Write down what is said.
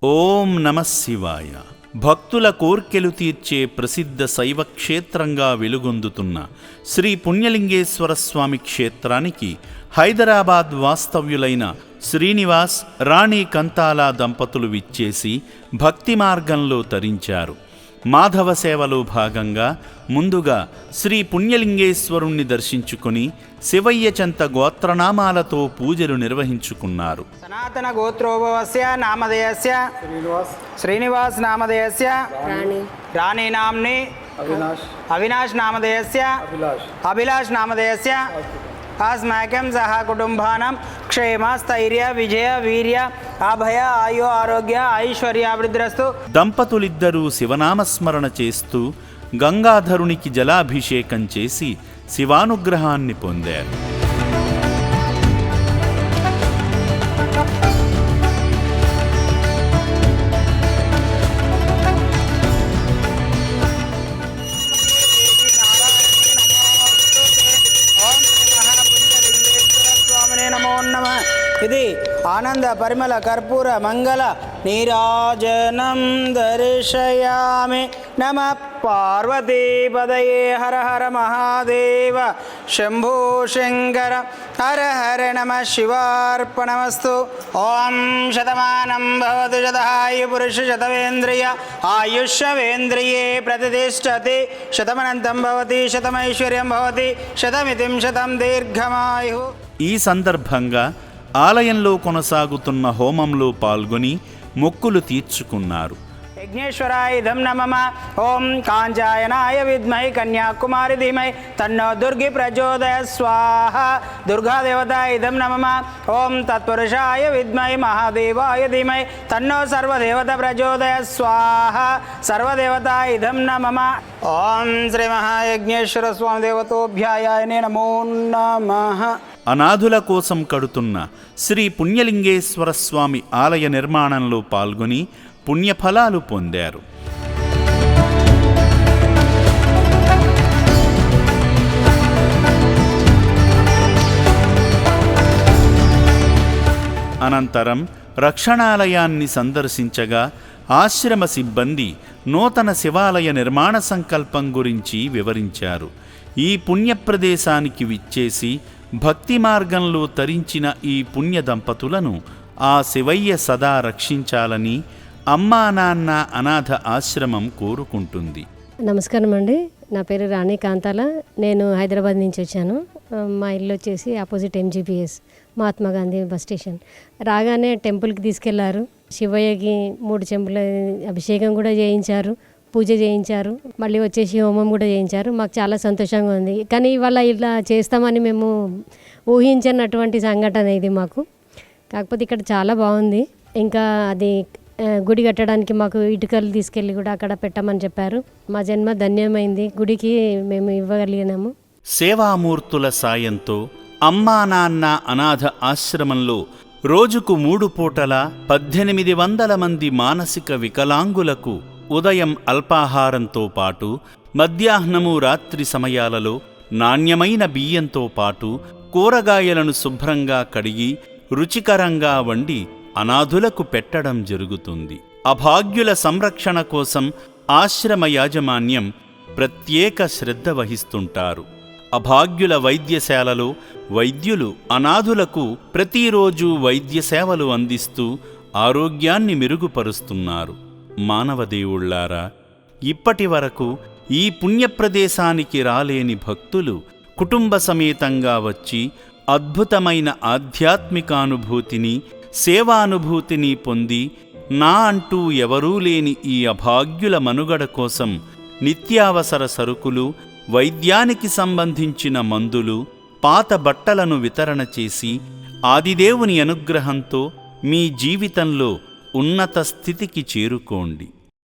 ఓం నమః శివాయ. భక్తుల కోర్కెలు తీర్చే ప్రసిద్ధ శైవక్షేత్రంగా వెలుగొందుతున్న శ్రీ పుణ్యలింగేశ్వర స్వామి క్షేత్రానికి హైదరాబాద్ వాస్తవ్యులైన శ్రీనివాస్, రాణి కంతాల దంపతులు విచ్చేసి భక్తి మార్గంలో తరించారు. మాధవ సేవలో భాగంగా ముందుగా శ్రీ పుణ్యలింగేశ్వరుణ్ణి దర్శించుకుని శివయ్య చెంత గోత్రనామాలతో పూజలు నిర్వహించుకున్నారు. సనాతన గోత్రోభవస్య నామధేయస్య శ్రీనివాస్ నామధేయస్య రాణి నామ్ని అవినాష్ నామధేయస్య అభిలాష్ నామధేయస్య अस्माकं सह कुटुंबानां क्षेम स्थैर्य विजय वीर्य अभय आयु आरोग्य ऐश्वर्याभिवृद्धिरस्तु. దంపతులిద్దరూ శివనామస్మరణ చేస్తూ గంగాధరునికి జలాభిషేకం చేసి శివానుగ్రహాన్ని పొందారు. ఇది ఆనంద పరిమళ కర్పూర మంగళ నీరాజనం దర్శయామి. నమ పార్వతీపదయే హర హర మహాదేవ శంభో శంకర హర హర నమ శివార్పణమస్తు. ఓం శతమానం భవతు శతాయు పురుష శతవేంద్రియ ఆయుష్యేంద్రియే ప్రతిష్టతి. శతమనంతం భవతి శతమైశ్వర్యం భవతి శతమితిం శతం దీర్ఘమాయు. ఈ సందర్భంగా ఆలయంలో కొనసాగుతున్న హోమంలో పాల్గొని మొక్కులు తీర్చుకున్నారు. యజ్ఞేశ్వరాయ ఇదం నమః. ఓం కాంచాయనాయ విద్మహి కన్యాకుమారి ధీమహి తన్నో దుర్గి ప్రచోదయాత్ స్వాహ. దుర్గాదేవతాయ ఇదం నమః. ఓం తత్పురుషాయ విద్మహి మహాదేవాయ ధీమహి తన్నో సర్వదేవత ప్రచోదయాత్ స్వాహ. సర్వదేవతాయ ఇదం నమః. ఓం శ్రీ మహాయజ్ఞేశ్వర స్వామి దేవతోభ్యాయ నమో నమః. అనాథుల కోసం కడుతున్న శ్రీ పుణ్యలింగేశ్వర స్వామి ఆలయ నిర్మాణంలో పాల్గొని పుణ్యఫలాలు పొందారు. అనంతరం రక్షణాలయాన్ని సందర్శించగా ఆశ్రమ సిబ్బంది నూతన శివాలయ నిర్మాణ సంకల్పం గురించి వివరించారు. ఈ పుణ్యప్రదేశానికి విచ్చేసి భక్తి మార్గంలో తరించిన ఈ పుణ్య దంపతులను ఆ శివయ్య సదా రక్షించాలని అమ్మా నాన్న అనాథ ఆశ్రమం కోరుకుంటుంది. నమస్కారం అండి. నా పేరు రాణి కాంతాల. నేను హైదరాబాద్ నుంచి వచ్చాను. మా ఇల్లు వచ్చేసి opposite MGPS Mahatma Gandhi bus station. రాగానే టెంపుల్కి తీసుకెళ్లారు. శివయ్యకి 3 చెంబుల అభిషేకం కూడా చేయించారు, పూజ చేయించారు, మళ్ళీ వచ్చేసి హోమం కూడా చేయించారు. మాకు చాలా సంతోషంగా ఉంది. కానీ ఇవాళ ఇలా చేస్తామని మేము ఊహించినటువంటి సంఘటన ఇది మాకు. కాకపోతే ఇక్కడ చాలా బాగుంది. ఇంకా అది గుడి కట్టడానికి మాకు ఇటుకలు తీసుకెళ్ళి కూడా అక్కడ పెట్టమని చెప్పారు. మా జన్మ ధన్యమైంది. గుడికి మేము ఇవ్వగలిగినాము. సేవామూర్తుల సాయంతో అమ్మా నాన్న అనాథ ఆశ్రమంలో రోజుకు 3 పూటల 1800 మంది మానసిక వికలాంగులకు ఉదయం అల్పాహారంతో పాటు మధ్యాహ్నము రాత్రి సమయాలలో నాణ్యమైన బియ్యంతో పాటు కూరగాయలను శుభ్రంగా కడిగి రుచికరంగా వండి అనాథులకు పెట్టడం జరుగుతుంది. అభాగ్యుల సంరక్షణ కోసం ఆశ్రమ యాజమాన్యం ప్రత్యేక శ్రద్ధ వహిస్తుంటారు. అభాగ్యుల వైద్యశాలలో వైద్యులు అనాథులకు ప్రతిరోజు వైద్య సేవలు అందిస్తూ ఆరోగ్యాన్ని మెరుగుపరుస్తున్నారు. మానవదేవుళ్లారా, ఇప్పటి వరకు ఈ పుణ్యప్రదేశానికి రాలేని భక్తులు కుటుంబ సమేతంగా వచ్చి అద్భుతమైన ఆధ్యాత్మికానుభూతిని, సేవానుభూతిని పొంది నా అంటూ ఎవరూ లేని ఈ అభాగ్యుల మనుగడ కోసం నిత్యావసర సరుకులు, వైద్యానికి సంబంధించిన మందులు, పాత బట్టలను వితరణ చేసి ఆదిదేవుని అనుగ్రహంతో మీ జీవితంలో ఉన్నత స్థితికి చేరుకోండి.